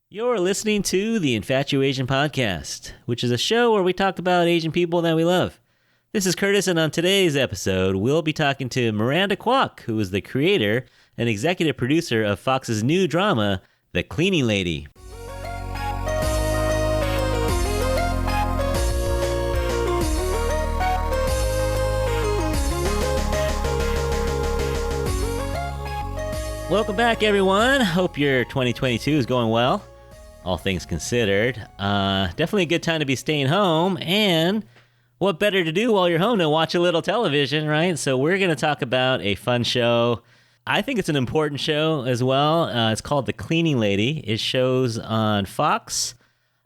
You're listening to the Infatuasian podcast, which is a show where we talk about Asian people that we love. This is Curtis, and on today's episode, we'll be talking to Miranda Kwok, who is the creator and executive producer of Fox's new drama, The Cleaning Lady. Welcome back, everyone. Hope your 2022 is going well. All things considered. Definitely a good time to be staying home, and what better to do while you're home than watch a little television, right? So we're going to talk about a fun show. I think it's an important show as well. It's called The Cleaning Lady. It shows on Fox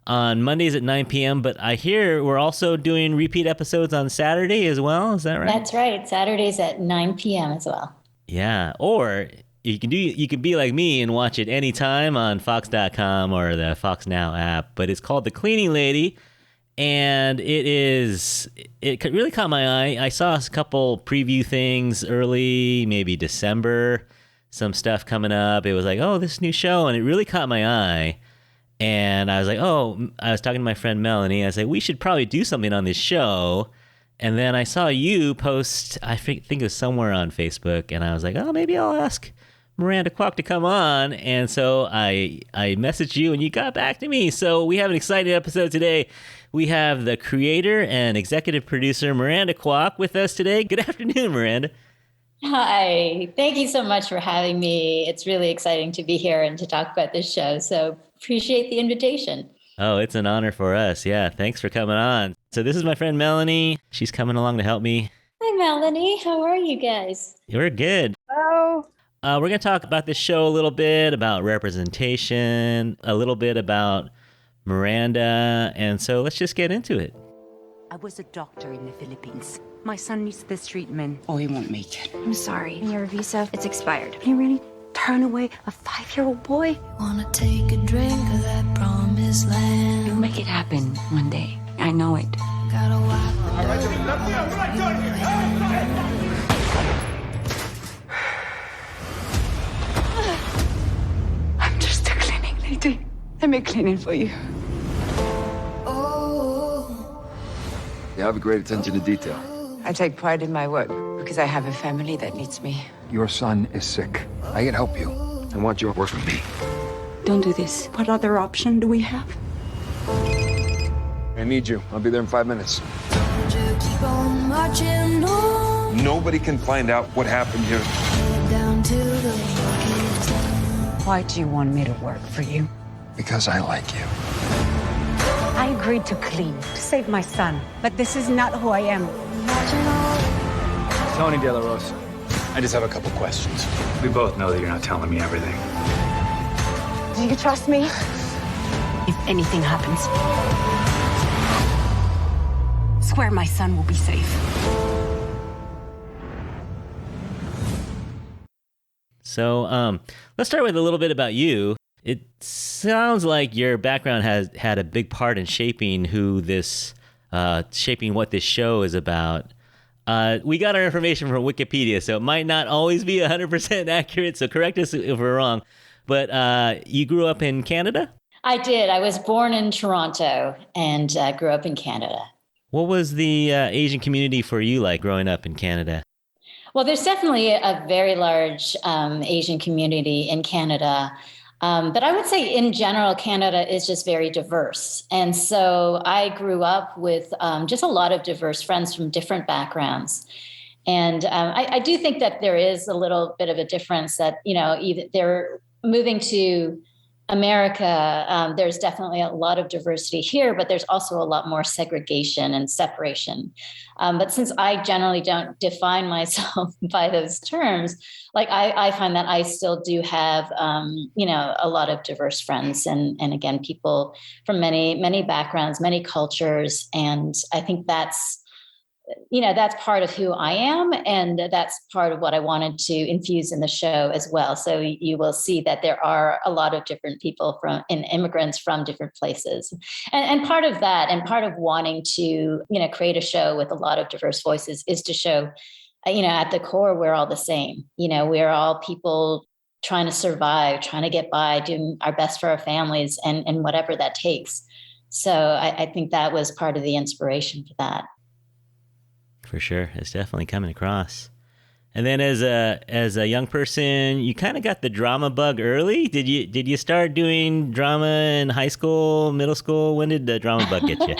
on Mondays at 9 p.m., but I hear we're also doing repeat episodes on Saturday as well. Is that right? That's right. Saturdays at 9 p.m. as well. Yeah, or you can be like me and watch it anytime on Fox.com or the Fox Now app. But it's called The Cleaning Lady, and it really caught my eye. I saw a couple preview things early, maybe December, some stuff coming up. It was like, oh, this new show, and it really caught my eye. And I was like, I was talking to my friend Melanie. I was like, we should probably do something on this show. And then I saw you post, I think it was somewhere on Facebook, and I was like, oh, maybe I'll ask Miranda Kwok to come on. And so I messaged you and you got back to me. So we have an exciting episode today. We have the creator and executive producer Miranda Kwok with us today. Good afternoon, Miranda. Hi. Thank you so much for having me. It's really exciting to be here and to talk about this show. So appreciate the invitation. Oh, it's an honor for us. Yeah, thanks for coming on. So this is my friend Melanie. She's coming along to help me. Hi, Melanie. How are you guys? We're good. Oh. We're going to talk about this show a little bit, about representation, a little bit about Miranda, and so let's just get into it. I was a doctor in the Philippines. My son needs this treatment. Oh, he won't make it. I'm sorry. Your visa, it's expired. Can you really turn away a 5-year-old boy? Wanna take a drink of that promised land. You'll make it happen one day. I know it. Gotta wipe I'm just a cleaning lady. I make cleaning for you. You have a great attention to detail. I take pride in my work because I have a family that needs me. Your son is sick. I can help you. I want you to work with me. Don't do this. What other option do we have? I need you. I'll be there in 5 minutes. keep on marching on Nobody can find out what happened here. down to the rocket's down. Why do you want me to work for you? Because I like you. I agreed to clean to save my son, but this is not who I am. Tony De La Rosa. I just have a couple questions. We both know that you're not telling me everything. Do you trust me? If anything happens, swear my son will be safe. So let's start with a little bit about you. It sounds like your background has had a big part in shaping shaping what this show is about. We got our information from Wikipedia, so it might not always be 100% accurate, so correct us if we're wrong. But you grew up in Canada? I did. I was born in Toronto and grew up in Canada. What was the Asian community for you like growing up in Canada? Well, there's definitely a very large Asian community in Canada. But I would say in general, Canada is just very diverse. And so I grew up with just a lot of diverse friends from different backgrounds. And I do think that there is a little bit of a difference that, either they're moving to America, there's definitely a lot of diversity here, but there's also a lot more segregation and separation. But since I generally don't define myself by those terms, like I find that I still do have, a lot of diverse friends and again, people from many backgrounds, many cultures. And I think that's part of who I am. And that's part of what I wanted to infuse in the show as well. So you will see that there are a lot of different people and immigrants from different places. And part of that, and part of wanting to, create a show with a lot of diverse voices is to show, at the core, we're all the same. We're all people trying to survive, trying to get by, doing our best for our families and whatever that takes. So I think that was part of the inspiration for that. For sure. It's definitely coming across. And then as a young person, you kind of got the drama bug early. Did you start doing drama in high school, middle school? When did the drama bug get you?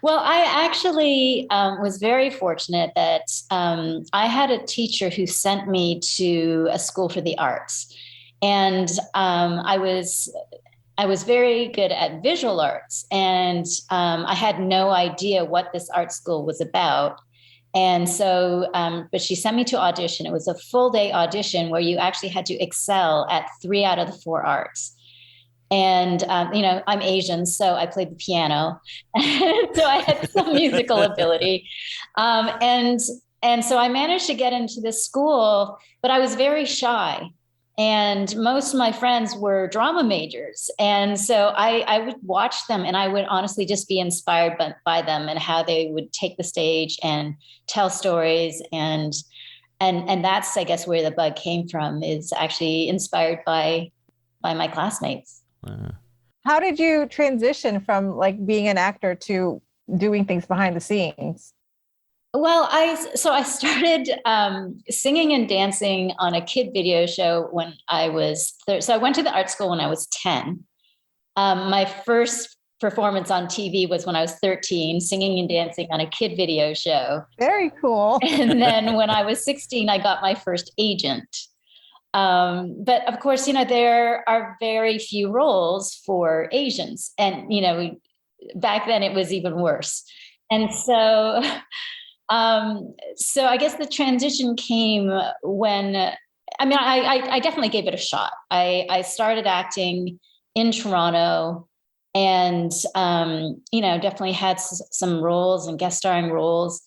Well, I actually was very fortunate that I had a teacher who sent me to a school for the arts, and I was very good at visual arts, and I had no idea what this art school was about. And so, but she sent me to audition. It was a full day audition where you actually had to excel at 3 out of the 4 arts. And, I'm Asian, so I played the piano. So I had some musical ability. And so I managed to get into this school, but I was very shy. And most of my friends were drama majors. And so I would watch them and I would honestly just be inspired by them and how they would take the stage and tell stories. And that's, I guess, where the bug came from, is actually inspired by my classmates. Wow. How did you transition from like being an actor to doing things behind the scenes? Well, I started singing and dancing on a kid video show when I was so I went to the art school when I was 10. My first performance on TV was when I was 13, singing and dancing on a kid video show. Very cool. And then when I was 16, I got my first agent. But of course, there are very few roles for Asians. And, back then it was even worse. And so... So I guess the transition came when, I definitely gave it a shot. I started acting in Toronto and, definitely had some roles and guest starring roles,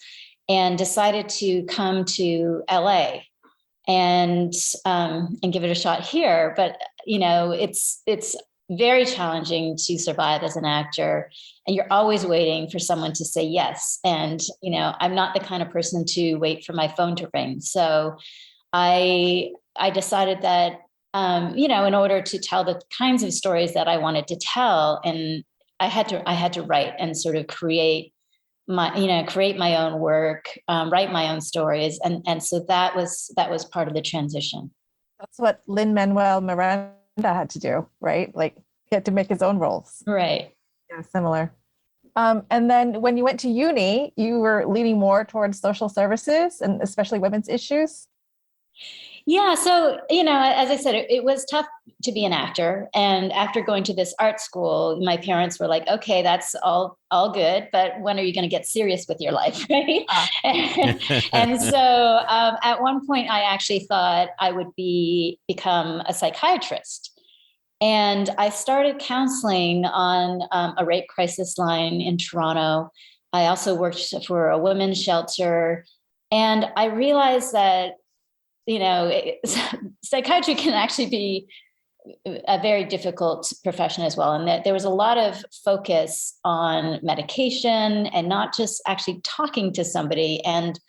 and decided to come to LA and give it a shot here. But, it's very challenging to survive as an actor, and you're always waiting for someone to say yes. And, I'm not the kind of person to wait for my phone to ring. So I decided that, in order to tell the kinds of stories that I wanted to tell, and I had to write and sort of create my own work, write my own stories. And so that was part of the transition. That's what Lin-Manuel Miranda had to do, right? Like he had to make his own roles. Right. Yeah, similar. And then when you went to uni, you were leaning more towards social services and especially women's issues. Yeah. So, as I said, it was tough to be an actor. And after going to this art school, my parents were like, okay, that's all good, but when are you going to get serious with your life? Right. And so at one point, I actually thought I would become a psychiatrist. And I started counseling on a rape crisis line in Toronto. I also worked for a women's shelter. And I realized that, psychiatry can actually be a very difficult profession as well. And that there was a lot of focus on medication and not just actually talking to somebody and,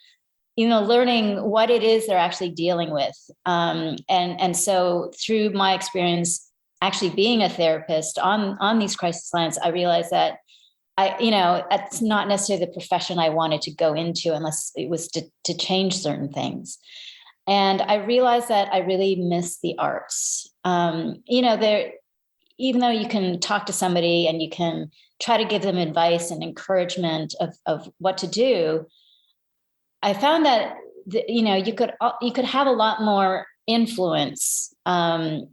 learning what it is they're actually dealing with. And so through my experience, actually being a therapist on these crisis lines, I realized that it's not necessarily the profession I wanted to go into unless it was to change certain things. And I realized that I really miss the arts. Even though you can talk to somebody and you can try to give them advice and encouragement of what to do, I found that you could have a lot more influence in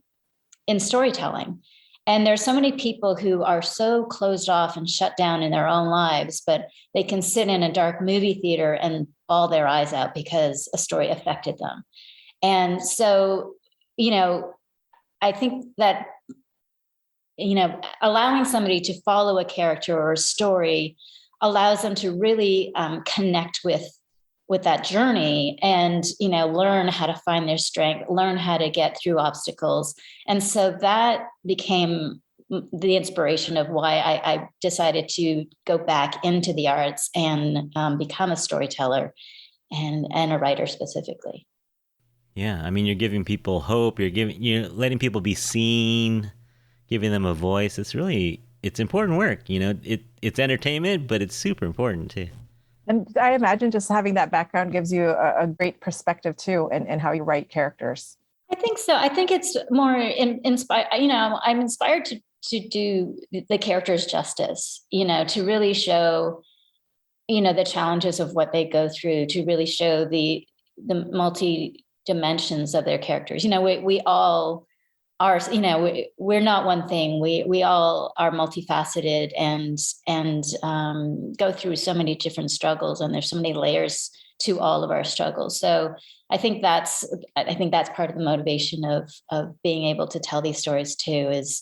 storytelling. And there's so many people who are so closed off and shut down in their own lives, but they can sit in a dark movie theater and bawl their eyes out because a story affected them. And so, I think that, allowing somebody to follow a character or a story allows them to really connect with that journey and, learn how to find their strength, learn how to get through obstacles. And so that became the inspiration of why I decided to go back into the arts and become a storyteller and a writer specifically. Yeah, I mean, you're giving people hope. You're letting people be seen, giving them a voice. It's important work. It's entertainment, but it's super important too. And I imagine just having that background gives you a great perspective too, and how you write characters. I think so. I think it's more inspired. I'm inspired to do the characters justice. To really show, the challenges of what they go through. To really show the multi dimensions of their characters. We all are. We're not one thing. We all are multifaceted and go through so many different struggles, and there's so many layers to all of our struggles. So I think that's part of the motivation of being able to tell these stories too. Is,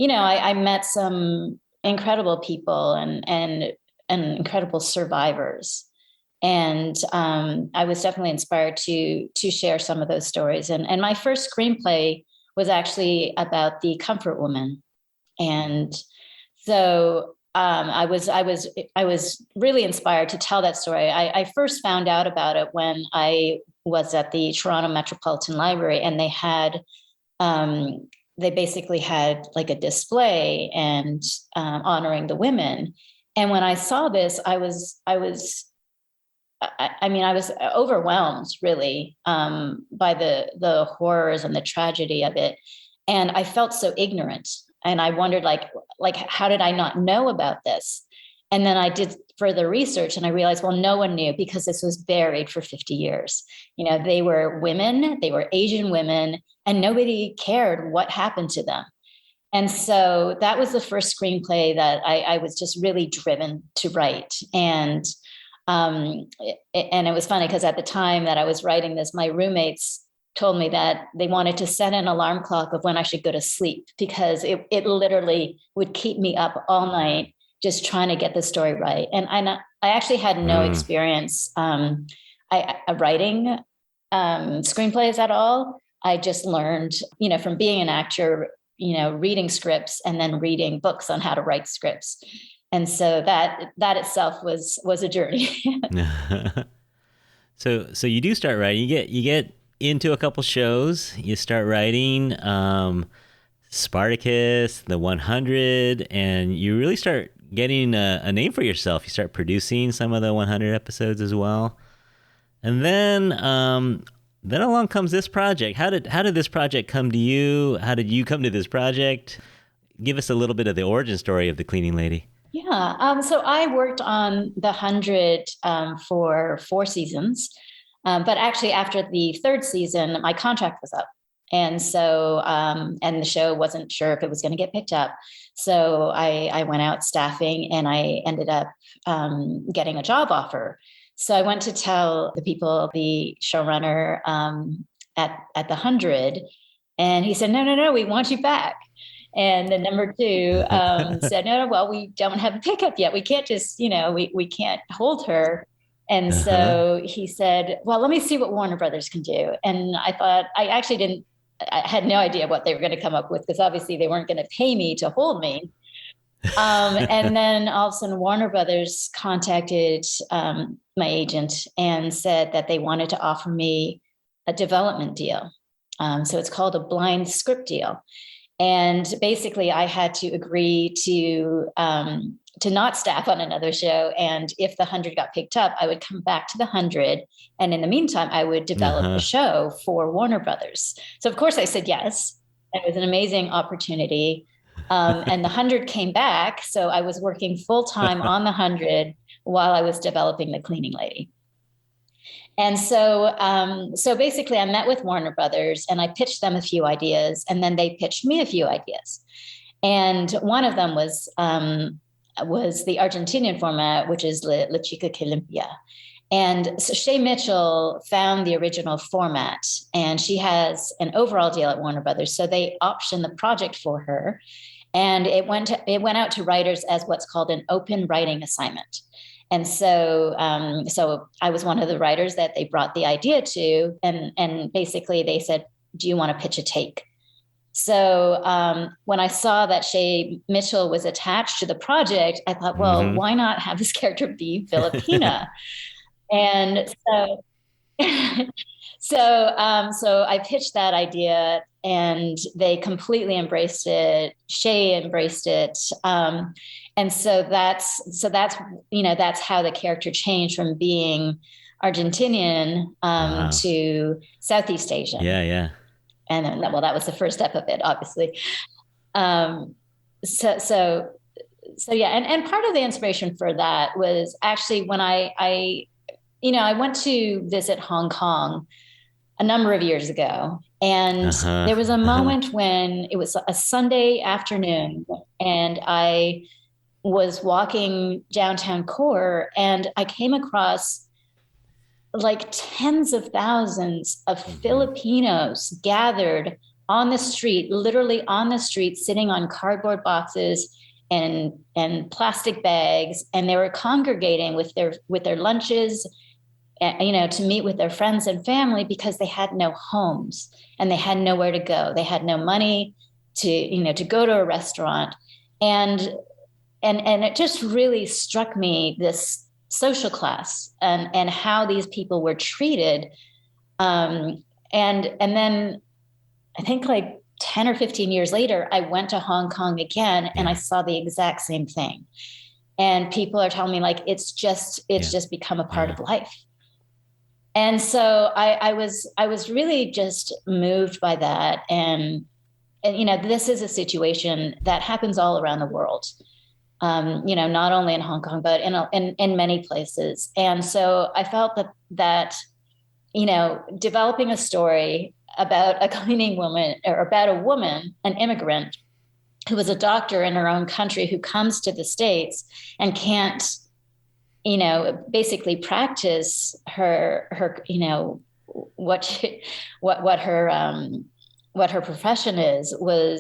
I met some incredible people and incredible survivors, and I was definitely inspired to share some of those stories. And my first screenplay was actually about the comfort woman, and so I was really inspired to tell that story. I first found out about it when I was at the Toronto Metropolitan Library, and they basically had like a display and honoring the women. And when I saw this, I was overwhelmed really by the horrors and the tragedy of it, and I felt so ignorant. And I wondered, like, how did I not know about this? And then I did further research, and I realized, well, no one knew because this was buried for 50 years. They were women, they were Asian women, and nobody cared what happened to them. And so that was the first screenplay that I was just really driven to write. And it was funny because at the time that I was writing this, my roommates told me that they wanted to set an alarm clock of when I should go to sleep, because it literally would keep me up all night just trying to get the story right. And I actually had no experience writing screenplays at all. I just learned, from being an actor, reading scripts and then reading books on how to write scripts. And so that itself was a journey. So you do start writing. You get into a couple shows. You start writing Spartacus, The 100, and you really start getting a name for yourself. You start producing some of the 100 episodes as well. And then along comes this project. How did this project come to you? How did you come to this project? Give us a little bit of the origin story of The Cleaning Lady. Yeah. So I worked on The 100 for 4 seasons. But actually, after the 3rd season, my contract was up. And so, and the show wasn't sure if it was going to get picked up. So I went out staffing, and I ended up getting a job offer. So I went to tell the showrunner at The 100, and he said, no, we want you back. And then number 2 said, no, well, we don't have a pickup yet. We can't just, we can't hold her. And so he said, well, let me see what Warner Brothers can do. And I thought, I had no idea what they were going to come up with, because obviously they weren't going to pay me to hold me. And then all of a sudden Warner Brothers contacted my agent and said that they wanted to offer me a development deal. So it's called a blind script deal. And basically I had to agree to not staff on another show. And if The 100 got picked up, I would come back to The 100. And in the meantime, I would develop a show for Warner Brothers. So of course I said yes. It was an amazing opportunity. And The 100 came back. So I was working full time on The 100 while I was developing The Cleaning Lady. And so basically I met with Warner Brothers and I pitched them a few ideas, and then they pitched me a few ideas. And one of them was the Argentinian format, which is La Chica que Limpia. And so Shay Mitchell found the original format, and she has an overall deal at Warner Brothers. So they optioned the project for her, and it went out to writers as what's called an open writing assignment. And so I was one of the writers that they brought the idea to, and basically they said, do you want to pitch a take? So when I saw that Shay Mitchell was attached to the project, I thought, well, why not have this character be Filipina? And So I pitched that idea, and they completely embraced it. Shay embraced it, and that's that's how the character changed from being Argentinian Wow. to Southeast Asian. Yeah. And then, well, that was the first step of it, obviously. Um, so yeah, and part of the inspiration for that was actually when I went to visit Hong Kong a number of years ago. And there was a moment when it was a Sunday afternoon, and I was walking downtown core, and I came across like tens of thousands of Filipinos gathered on the street, literally on the street, sitting on cardboard boxes and plastic bags, and they were congregating with their lunches, to meet with their friends and family, because they had no homes and they had nowhere to go. They had no money to go to a restaurant. And it just really struck me, this social class and how these people were treated. And then I think like 10 or 15 years later, I went to Hong Kong again, and I saw the exact same thing. And people are telling me, like, it's just become a part of life. And so I was really just moved by that. And this is a situation that happens all around the world, not only in Hong Kong, but in many places. And so I felt that developing a story about a cleaning woman, or about a woman, an immigrant who was a doctor in her own country, who comes to the States and can't, basically practice her what her profession is,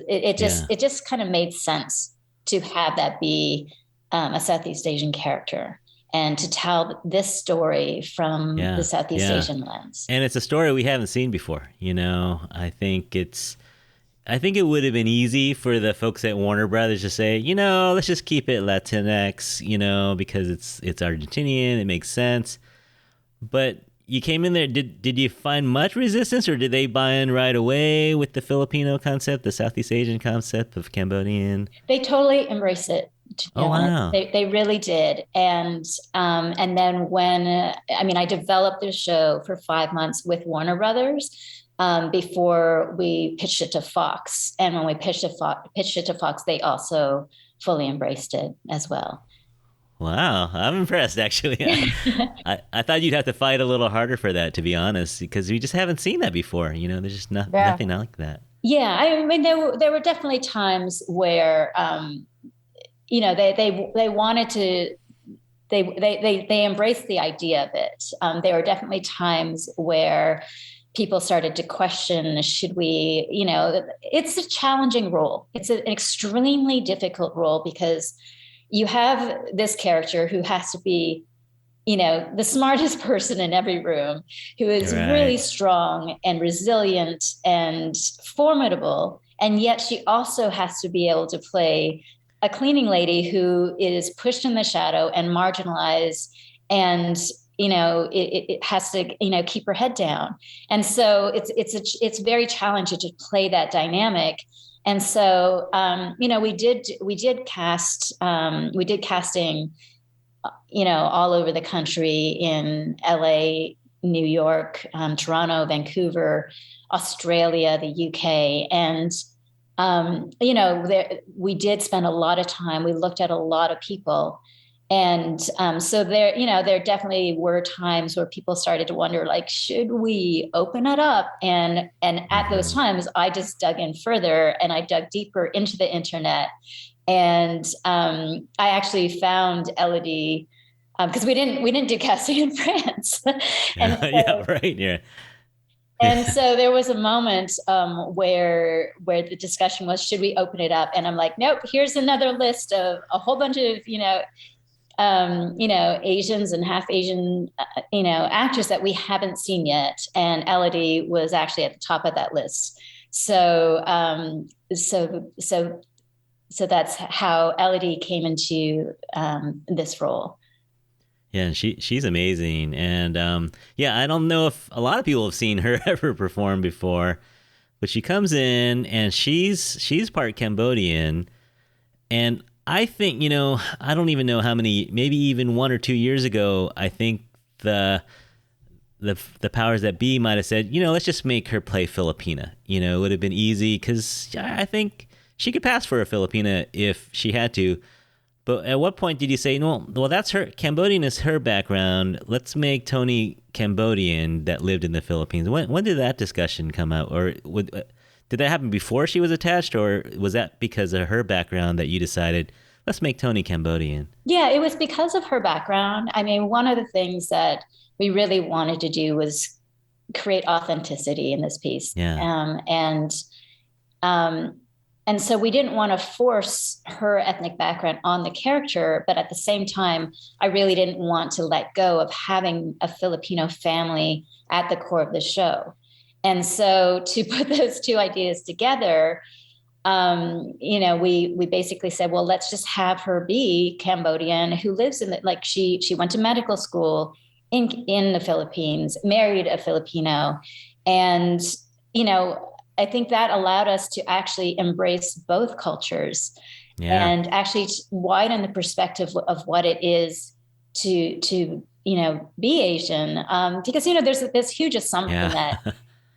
it just kind of made sense to have that be a Southeast Asian character, and to tell this story from the Southeast Asian lens. And it's a story we haven't seen before. I think it would have been easy for the folks at Warner Brothers to say, let's just keep it Latinx, because it's Argentinian, it makes sense. But you came in there, did you find much resistance, or did they buy in right away with the Filipino concept, the Southeast Asian concept of Cambodian? They totally embrace it. Oh, wow. They really did. And then when, I developed the show for 5 months with Warner Brothers, before we pitched it to Fox. And when we pitched it to Fox, they also fully embraced it as well. Wow, I'm impressed, actually. I thought you'd have to fight a little harder for that, to be honest, because we just haven't seen that before. There's just nothing like that. Yeah, there were definitely times where, they wanted to. They embraced the idea of it. There were definitely times where people started to question, should we, it's a challenging role. It's an extremely difficult role, because you have this character who has to be, the smartest person in every room, who is really strong and resilient and formidable. And yet she also has to be able to play a cleaning lady who is pushed in the shadow and marginalized, and it has to, keep her head down. And so it's very challenging to play that dynamic. And so, we did casting, all over the country, in LA, New York, Toronto, Vancouver, Australia, the UK. And, we did spend a lot of time. We looked at a lot of people. And so there definitely were times where people started to wonder, like, should we open it up? And at those times, I just dug in further, and I dug deeper into the internet. And I actually found Elodie, because we didn't do casting in France. And so there was a moment where the discussion was, should we open it up? And I'm like, nope. Here's another list of a whole bunch of Asians and half Asian, actors that we haven't seen yet. And Elodie was actually at the top of that list. So that's how Elodie came into this role. Yeah, she's amazing. And yeah, I don't know if a lot of people have seen her ever perform before, but she comes in and she's part Cambodian. And I think, I don't even know how many, maybe even 1 or 2 years ago, I think the powers that be might have said, let's just make her play Filipina. It would have been easy because I think she could pass for a Filipina if she had to. But at what point did you say, no, well, that's her, Cambodian is her background. Let's make Tony Cambodian that lived in the Philippines. When did that discussion come out? Or did that happen before she was attached? Or was that because of her background that you decided, let's make Tony Cambodian? Yeah, it was because of her background. I mean, one of the things that we really wanted to do was create authenticity in this piece. Yeah. And so we didn't want to force her ethnic background on the character, but at the same time, I really didn't want to let go of having a Filipino family at the core of the show. And so to put those two ideas together, we basically said, well, let's just have her be Cambodian who lives in she went to medical school in the Philippines, married a Filipino. And, I think that allowed us to actually embrace both cultures and actually widen the perspective of what it is to be Asian. Because, there's this huge assumption that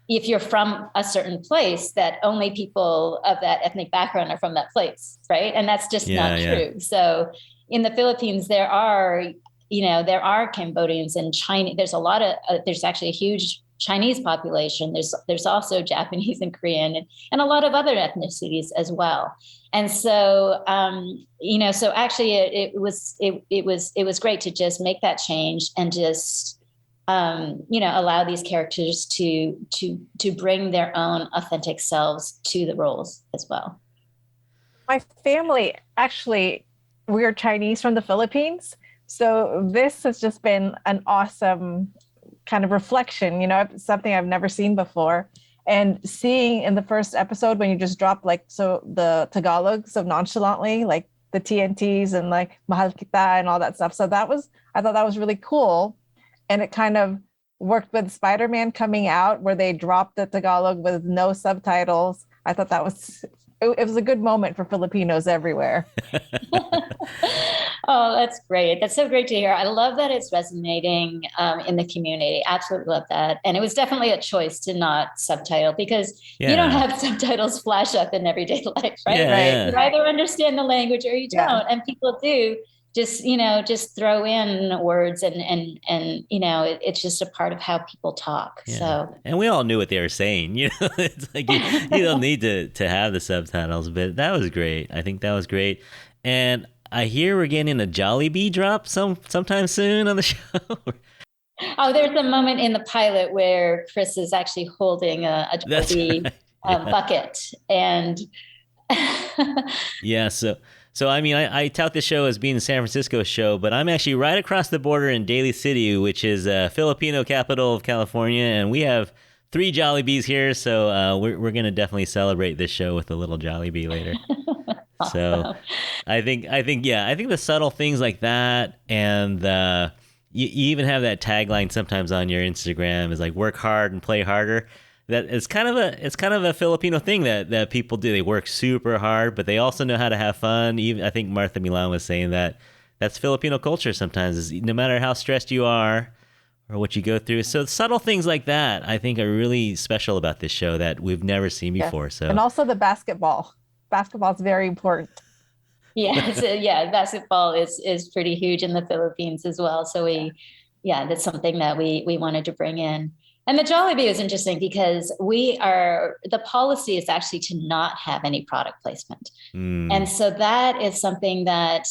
if you're from a certain place, that only people of that ethnic background are from that place, right? And that's just not true. So in the Philippines, there are Cambodians and Chinese. There's actually a huge Chinese population. There's also Japanese and Korean and a lot of other ethnicities as well. And so, so actually it was great to just make that change and just, allow these characters to bring their own authentic selves to the roles as well. My family, actually, we're Chinese from the Philippines. So this has just been an awesome kind of reflection, something I've never seen before. And seeing in the first episode when you just drop the Tagalog so nonchalantly, like the TNTs and like Mahal Kita and all that stuff. So I thought that was really cool. And it kind of worked with Spider-Man coming out where they dropped the Tagalog with no subtitles. I thought it was a good moment for Filipinos everywhere. Oh, that's great. That's so great to hear. I love that it's resonating in the community. Absolutely love that. And it was definitely a choice to not subtitle because you don't have subtitles flash up in everyday life, right? Yeah. You either understand the language or you don't. And people do just throw in words and it's just a part of how people talk. Yeah. So, and we all knew what they were saying, it's like you don't need to have the subtitles, but that was great. I think that was great. And I hear we're getting a Jollibee drop sometime soon on the show. Oh, there's a moment in the pilot where Chris is actually holding a Jollibee bucket and yeah. So I mean, I tout the show as being a San Francisco show, but I'm actually right across the border in Daly City, which is Filipino capital of California, and we have 3 Jollibees here. So we're gonna definitely celebrate this show with a little Jollibee later. Awesome. So I think the subtle things like that, and you even have that tagline sometimes on your Instagram is like work hard and play harder. That it's kind of a Filipino thing that people do. They work super hard, but they also know how to have fun. Even I think Martha Milan was saying that's Filipino culture sometimes, is no matter how stressed you are or what you go through. So subtle things like that I think are really special about this show that we've never seen before. So, and also the basketball. Basketball is very important. Yeah, basketball is pretty huge in the Philippines as well. So that's something that we wanted to bring in. And the Jollibee is interesting because the policy is actually to not have any product placement. And so that is something that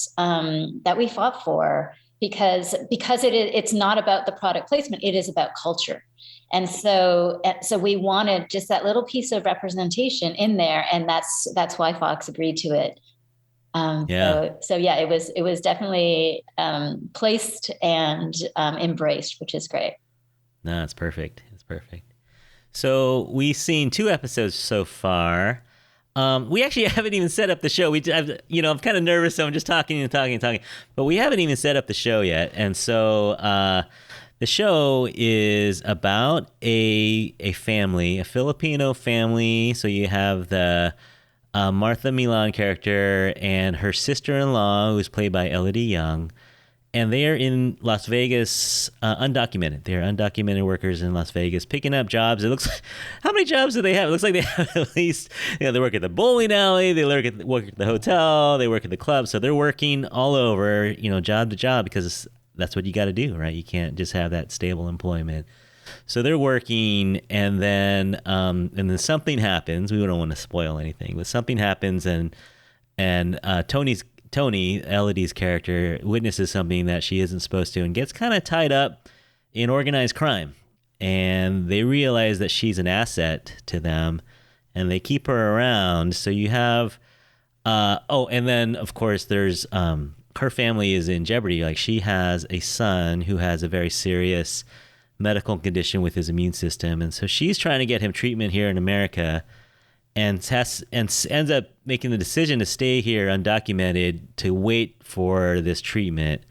we fought for because it's not about the product placement, it is about culture. And so we wanted just that little piece of representation in there, and that's why Fox agreed to it. It was definitely placed and embraced, which is great. No, it's perfect. It's perfect. So we've seen 2 episodes so far. We actually haven't even set up the show. I'm kind of nervous, so I'm just talking. But we haven't even set up the show yet. And so the show is about a family, a Filipino family. So you have the Martha Milan character and her sister-in-law, who's played by Elodie Young. And they are in Las Vegas, undocumented. They're undocumented workers in Las Vegas, picking up jobs. It looks like, how many jobs do they have? It looks like they have at least, they work at the bowling alley, they work at the hotel, they work at the club. So they're working all over, job to job, because that's what you got to do, right? You can't just have that stable employment. So they're working, and then something happens. We don't want to spoil anything, but something happens, and Tony, Elodie's character, witnesses something that she isn't supposed to and gets kind of tied up in organized crime. And they realize that she's an asset to them, and they keep her around. So you have, and then, of course, there's her family is in jeopardy. Like, she has a son who has a very serious medical condition with his immune system. And so she's trying to get him treatment here in America, and ends up making the decision to stay here undocumented to wait for this treatment.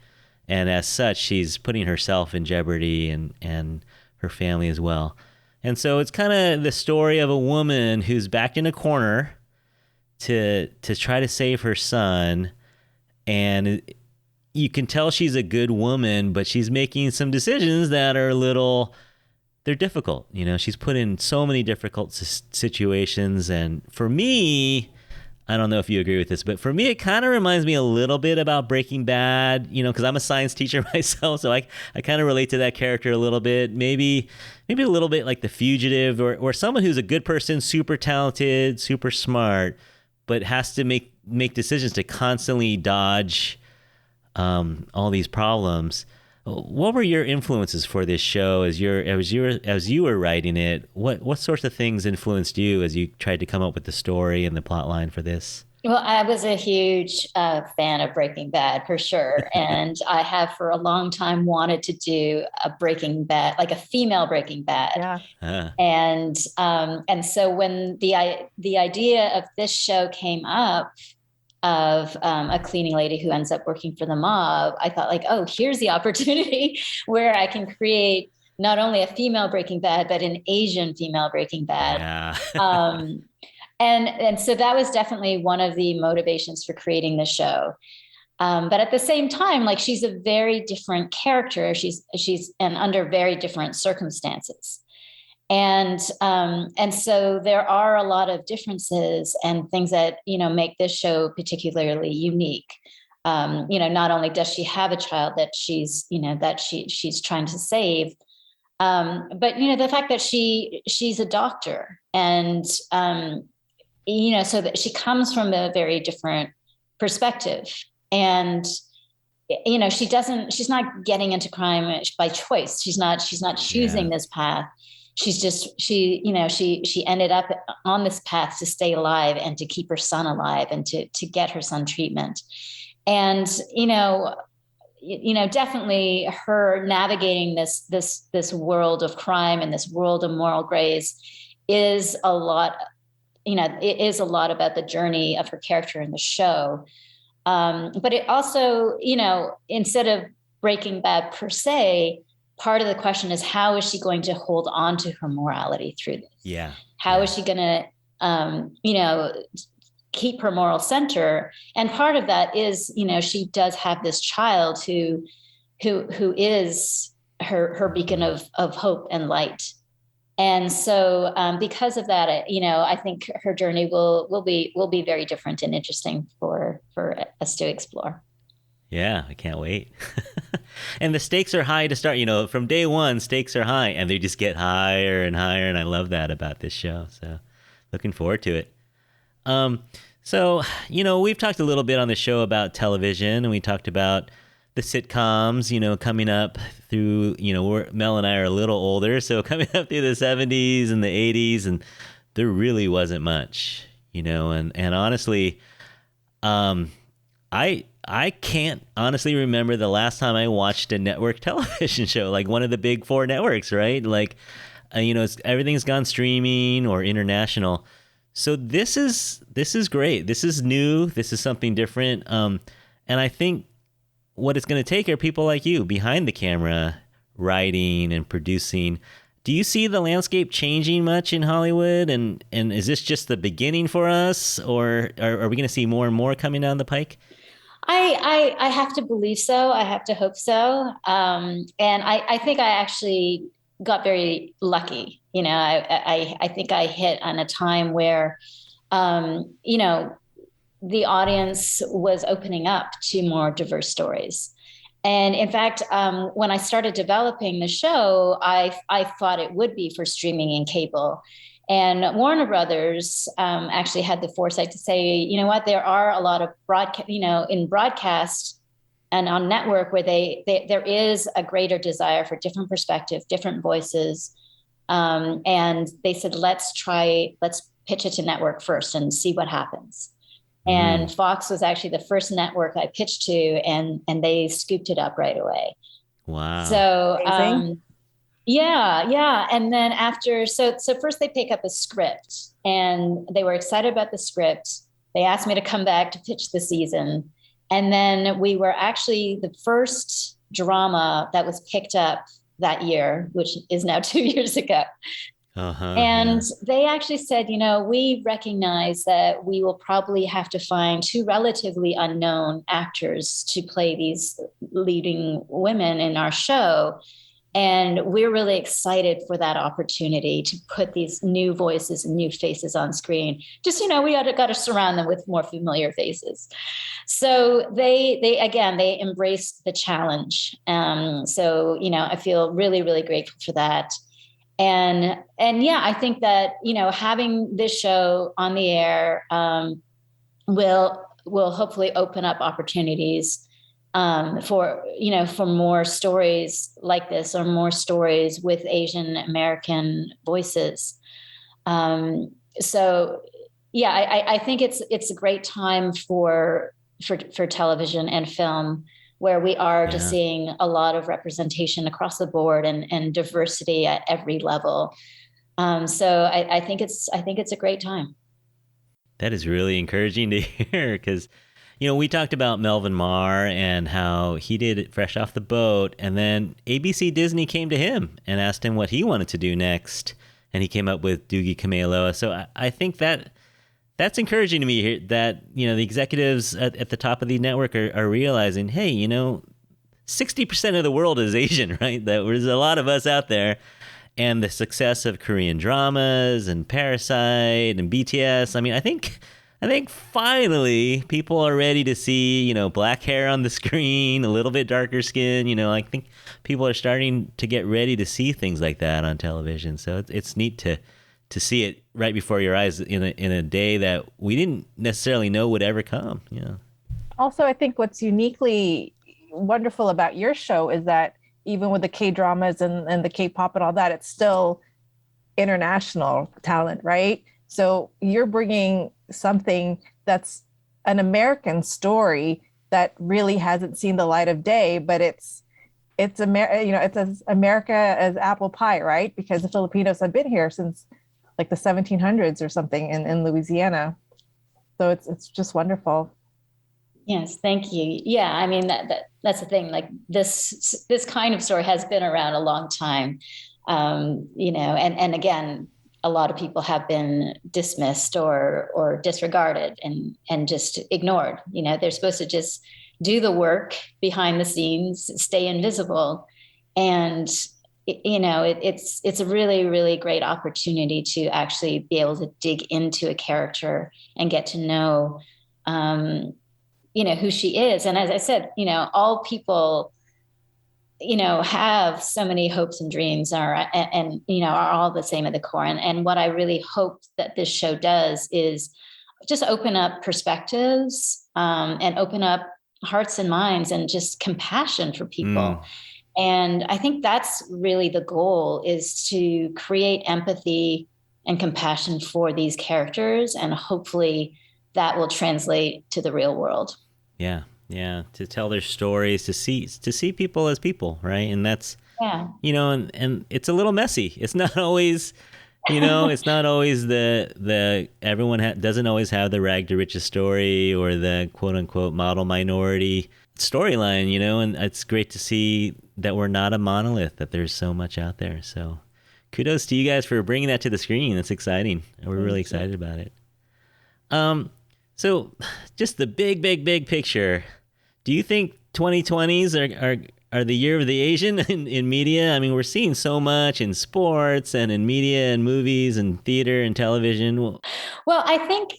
And as such, she's putting herself in jeopardy and her family as well. And so it's kind of the story of a woman who's backed in a corner to try to save her son. And you can tell she's a good woman, but she's making some decisions that are they're difficult. She's put in so many difficult situations. And for me, I don't know if you agree with this, but for me, it kind of reminds me a little bit about Breaking Bad, because I'm a science teacher myself. So I kind of relate to that character a little bit, maybe a little bit like The Fugitive, or someone who's a good person, super talented, super smart, but has to make decisions to constantly dodge all these problems. What were your influences for this show as you were writing it? What sorts of things influenced you as you tried to come up with the story and the plot line for this? Well, I was a huge fan of Breaking Bad, for sure. And I have for a long time wanted to do a Breaking Bad, like a female Breaking Bad. Yeah. And so when the idea of this show came up, of a cleaning lady who ends up working for the mob, I thought, like, oh, here's the opportunity where I can create not only a female Breaking Bad, but an Asian female Breaking Bad. Yeah. And so that was definitely one of the motivations for creating the show. But at the same time, like, she's a very different character. She's and under very different circumstances. And so there are a lot of differences and things that, make this show particularly unique. Not only does she have a child that she's trying to save, but, the fact that she's a doctor, and, so that she comes from a very different perspective. And, she's not getting into crime by choice. She's not choosing this path. She's just, she ended up on this path to stay alive and to keep her son alive and to get her son treatment. And, definitely her navigating this world of crime and this world of moral grays is a lot, it is a lot about the journey of her character in the show. But it also, instead of Breaking Bad per se, part of the question is, how is she going to hold on to her morality through this? Yeah. How is she going to, keep her moral center? And part of that is, she does have this child who is her beacon of hope and light. And so because of that, I think her journey will be very different and interesting for us to explore. Yeah, I can't wait. And the stakes are high to start. From day one, stakes are high, and they just get higher and higher. And I love that about this show. So looking forward to it. So, we've talked a little bit on the show about television, and we talked about the sitcoms, coming up through, Mel and I are a little older. So coming up through the 70s and the 80s, and there really wasn't much, and honestly, I can't honestly remember the last time I watched a network television show, like one of the big four networks, right? Like, everything's gone streaming or international. So this is great. This is new. This is something different. And I think what it's going to take are people like you behind the camera, writing and producing. Do you see the landscape changing much in Hollywood? And is this just the beginning for us, or are we going to see more and more coming down the pike? I have to believe so. I have to hope so. And I think I actually got very lucky. You know, I think I hit on a time where, you know, the audience was opening up to more diverse stories. And in fact, when I started developing the show, I thought it would be for streaming and cable. And Warner Brothers actually had the foresight to say, you know what, there are a lot of broadcast and on network where there is a greater desire for different perspective, different voices. And they said, let's pitch it to network first and see what happens. And Fox was actually the first network I pitched to, and they scooped it up right away. Wow. So, yeah. And then so first they pick up a script, and they were excited about the script. They asked me to come back to pitch the season. And then we were actually the first drama that was picked up that year, which is now 2 years ago. And they actually said, you know, we recognize that we will probably have to find two relatively unknown actors to play these leading women in our show. And we're really excited for that opportunity to put these new voices and new faces on screen. Just, you know, we got to surround them with more familiar faces. So they embraced the challenge. So, you know, I feel really, really grateful for that. And yeah, I think that, you know, having this show on the air will hopefully open up opportunities for more stories like this, or more stories with Asian American voices. So yeah, I think it's a great time for television and film, where we are just seeing a lot of representation across the board and diversity at every level. So I think it's a great time. That is really encouraging to hear, because, you know, we talked about Melvin Marr and how he did it fresh off the boat, and then ABC Disney came to him and asked him what he wanted to do next, and he came up with Doogie Kamealoha. So I think that's encouraging to me here, that, you know, the executives at the top of the network are realizing, hey, you know, 60% of the world is Asian, right? There's a lot of us out there. And the success of Korean dramas and Parasite and BTS. I mean, I think finally people are ready to see, you know, black hair on the screen, a little bit darker skin. You know, I think people are starting to get ready to see things like that on television. So it's neat to see it right before your eyes in a day that we didn't necessarily know would ever come. You know. Also, I think what's uniquely wonderful about your show is that even with the K-dramas and the K-pop and all that, it's still international talent, right? So you're bringing something that's an American story that really hasn't seen the light of day, but it's as America as apple pie, right? Because the Filipinos have been here since like the 1700s or something in Louisiana. So it's just wonderful. Yes, thank you. Yeah, I mean that's the thing. Like this kind of story has been around a long time, you know. And again, a lot of people have been dismissed or disregarded and just ignored. You know, they're supposed to just do the work behind the scenes, stay invisible, and you know, it's a really, really great opportunity to actually be able to dig into a character and get to know. You know, who she is. And as I said, you know, all people, you know, have so many hopes and dreams and you know, are all the same at the core. And what I really hope that this show does is just open up perspectives and open up hearts and minds and just compassion for people. And I think that's really the goal, is to create empathy and compassion for these characters. And hopefully that will translate to the real world. Yeah. To tell their stories, to see people as people, right? And that's, you know, and it's a little messy. It's not always It's not always everyone doesn't always have the rag to riches story or the quote unquote model minority storyline, and it's great to see that we're not a monolith, that there's so much out there. So kudos to you guys for bringing that to the screen. That's exciting. We're really excited about it. So just the big picture. Do you think 2020s are the year of the Asian in media? I mean, we're seeing so much in sports and in media and movies and theater and television. Well, I think,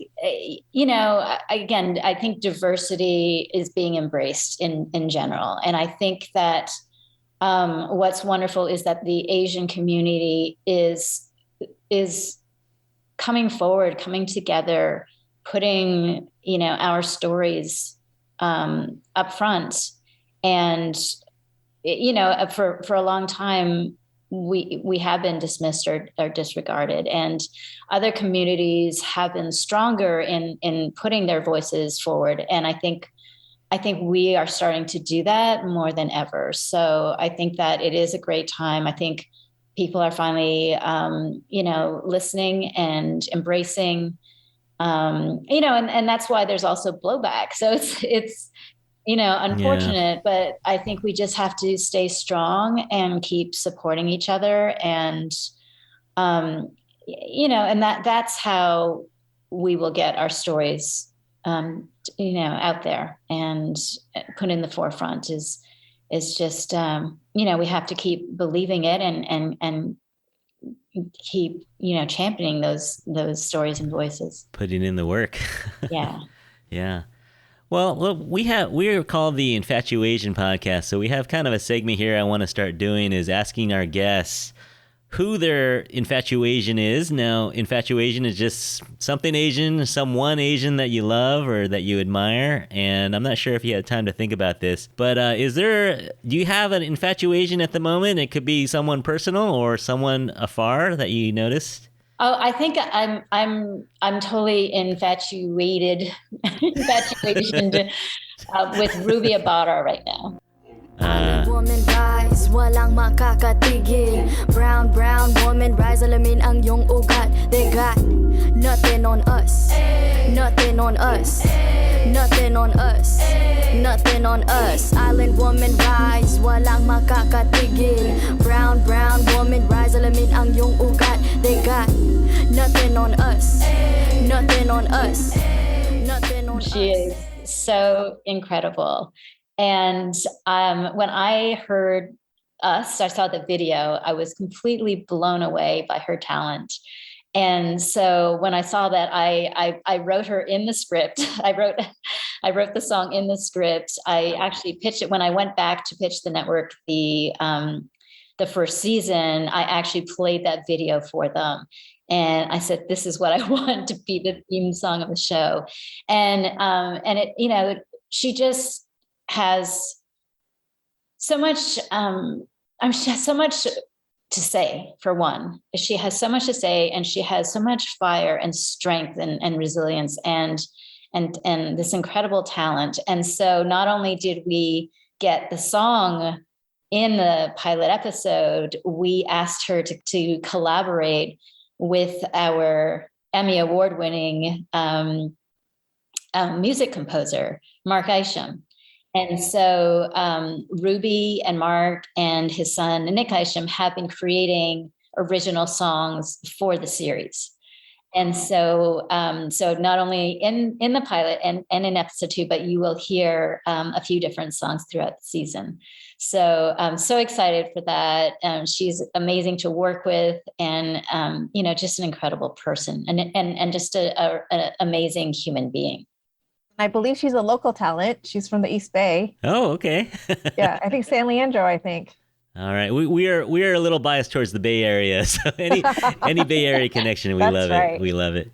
again, I think diversity is being embraced in general. And I think that what's wonderful is that the Asian community is coming forward, coming together, putting, our stories up front. And for a long time, we have been dismissed or disregarded, and other communities have been stronger in putting their voices forward. And I think we are starting to do that more than ever. So I think that it is a great time. I think people are finally, listening and embracing, and that's why there's also blowback. So it's unfortunate, but I think we just have to stay strong and keep supporting each other. And, and that's how we will get our stories, out there and put in the forefront is just, we have to keep believing it and keep, championing those stories and voices. Putting in the work. Yeah. Yeah. Well, look, we're called the Infatuasian podcast, so we have kind of a segment here I want to start doing is asking our guests who their infatuation is. Now, infatuation is just something Asian, someone Asian that you love or that you admire, and I'm not sure if you had time to think about this, but do you have an infatuation at the moment? It could be someone personal or someone afar that you noticed. Oh, I think I'm totally infatuated with Ruby Ibarra right now. Woman rise, walang makakatigil. Brown woman rise, alamin ang iyong ugat. They got nothing on us, nothing on us, nothing on us, nothing on us. Island woman rise, walang makakatigil. Brown woman rise, alamin ang iyong ugat. They got nothing on us, nothing on us, nothing on us. She is so incredible. And when I heard I saw the video, I was completely blown away by her talent. And so when I saw that, I wrote her in the script. I wrote the song in the script. I actually pitched it when I went back to pitch the network the first season. I actually played that video for them. And I said, this is what I want to be the theme song of the show. And it, she just has so much, she has so much to say, for one. She has so much to say, and she has so much fire and strength and resilience and this incredible talent. And so not only did we get the song in the pilot episode, we asked her to collaborate with our Emmy Award-winning music composer, Mark Isham. And so Ruby and Mark and his son, Nick Isham, have been creating original songs for the series. And so not only in the pilot and in episode 2, but you will hear a few different songs throughout the season. So I'm so excited for that. She's amazing to work with, and just an incredible person and just an amazing human being. I believe she's a local talent. She's from the East Bay. Oh, okay. Yeah, I think San Leandro, I think. All right. We are a little biased towards the Bay Area. So any Bay Area connection, we love it. We love it.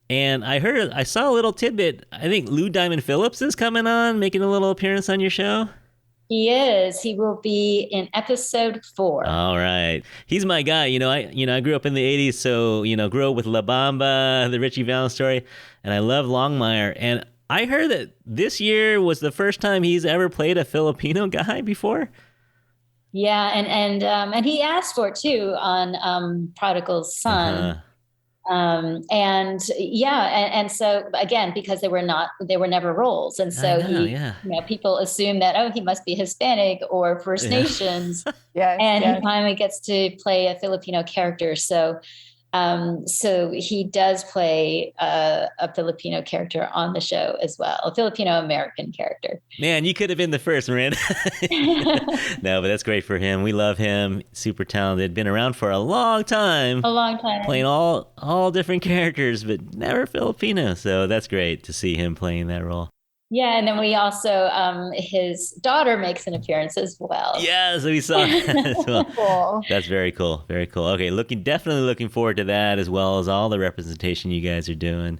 And I saw a little tidbit. I think Lou Diamond Phillips is coming on, making a little appearance on your show. He is. He will be in episode 4. All right. He's my guy. I grew up in the 80s, so, grew up with La Bamba, the Richie Valens story, and I love Longmire. And I heard that this year was the first time he's ever played a Filipino guy before. Yeah, and he asked for it too on Prodigal Son. Uh-huh. And yeah, and so again, because they were never roles, and so people assume that, oh, he must be Hispanic or First Nations. Yes, and yes. he finally gets to play a Filipino character. So he does play a Filipino character on the show as well, a Filipino American character. Man, you could have been the first, Miranda. No, but that's great for him. We love him. Super talented. Been around for a long time. A long time. Playing all different characters, but never Filipino. So that's great to see him playing that role. Yeah, and then we also, his daughter makes an appearance as well. Yeah, so we saw that as well. Cool. That's very cool. Very cool. Okay, definitely looking forward to that, as well as all the representation you guys are doing.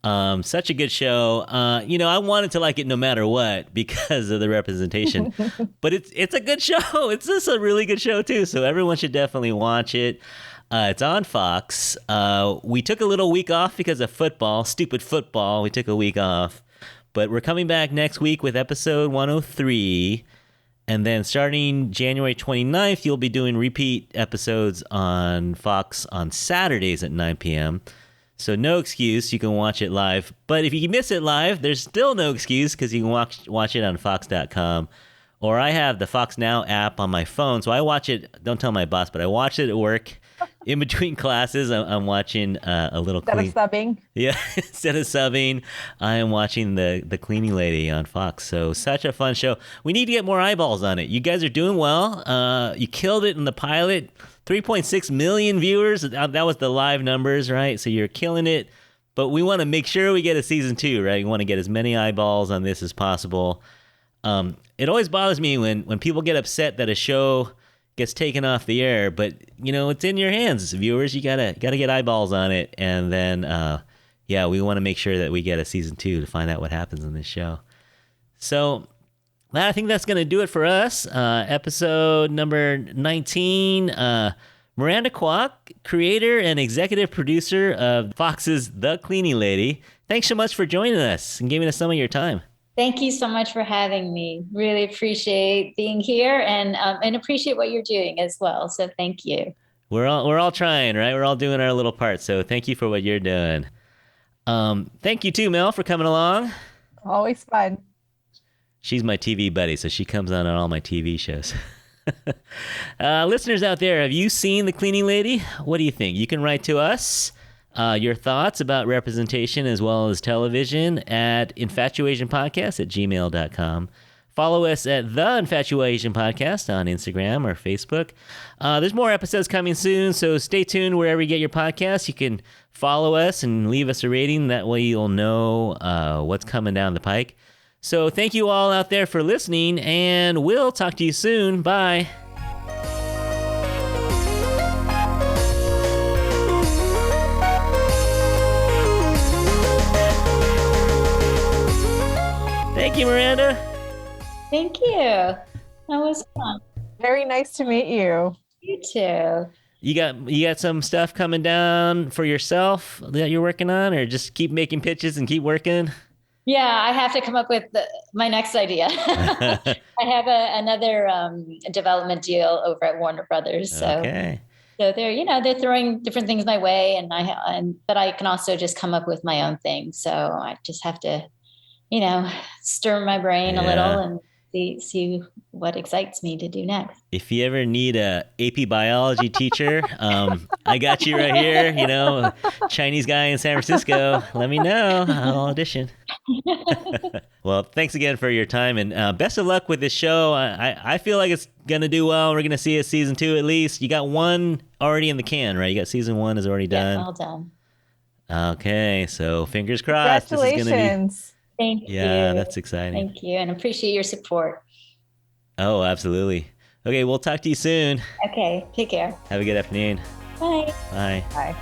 Such a good show. I wanted to like it no matter what because of the representation, but it's a good show. It's just a really good show too. So everyone should definitely watch it. It's on Fox. We took a little week off because of football, stupid football. We took a week off. But we're coming back next week with episode 103. And then starting January 29th, you'll be doing repeat episodes on Fox on Saturdays at 9 p.m. So no excuse. You can watch it live. But if you miss it live, there's still no excuse because you can watch it on Fox.com. Or I have the Fox Now app on my phone. So I watch it. Don't tell my boss, but I watch it at work. In between classes, I'm watching a little Instead of subbing. Yeah, instead of subbing, I am watching the Cleaning Lady on Fox. So such a fun show. We need to get more eyeballs on it. You guys are doing well. You killed it in the pilot. 3.6 million viewers. That was the live numbers, right? So you're killing it. But we want to make sure we get a season 2, right? We want to get as many eyeballs on this as possible. It always bothers me when people get upset that a show gets taken off the air, but it's in your hands, viewers. You gotta get eyeballs on it, and then we want to make sure that we get a season 2 to find out what happens in this show. So I think that's gonna do it for us. Episode number 19. Miranda Kwok, creator and executive producer of Fox's The Cleaning Lady. Thanks so much for joining us and giving us some of your time. Thank you so much for having me. Really appreciate being here and appreciate what you're doing as well. So thank you. We're all trying, right? We're all doing our little part. So thank you for what you're doing. Thank you too, Mel, for coming along. Always fun. She's my TV buddy, so she comes on all my TV shows. Listeners out there, have you seen The Cleaning Lady? What do you think? You can write to us. Your thoughts about representation as well as television at infatuasianpodcast@gmail.com. Follow us at The Infatuasian Podcast on Instagram or Facebook. There's more episodes coming soon, so stay tuned wherever you get your podcasts. You can follow us and leave us a rating. That way you'll know what's coming down the pike. So thank you all out there for listening, and we'll talk to you soon. Bye. Thank you, Miranda. Thank you. That was fun. Very nice to meet you. You too. You got some stuff coming down for yourself that you're working on, or just keep making pitches and keep working? Yeah, I have to come up with my next idea. I have another development deal over at Warner Brothers. So, okay. So they're throwing different things my way, but I can also just come up with my own thing. So I just have to stir my brain a little and see what excites me to do next. If you ever need a AP biology teacher, I got you right here. Chinese guy in San Francisco. Let me know. I'll audition. Well, thanks again for your time, and best of luck with this show. I feel like it's gonna do well. We're gonna see a season 2 at least. You got one already in the can, right? You got season 1 is already done. Yeah, all done. Okay, so fingers crossed. Congratulations. This is gonna be... Thank you. Yeah, that's exciting. Thank you, and appreciate your support. Oh, absolutely. Okay, we'll talk to you soon. Okay, take care. Have a good afternoon. Bye. Bye. Bye.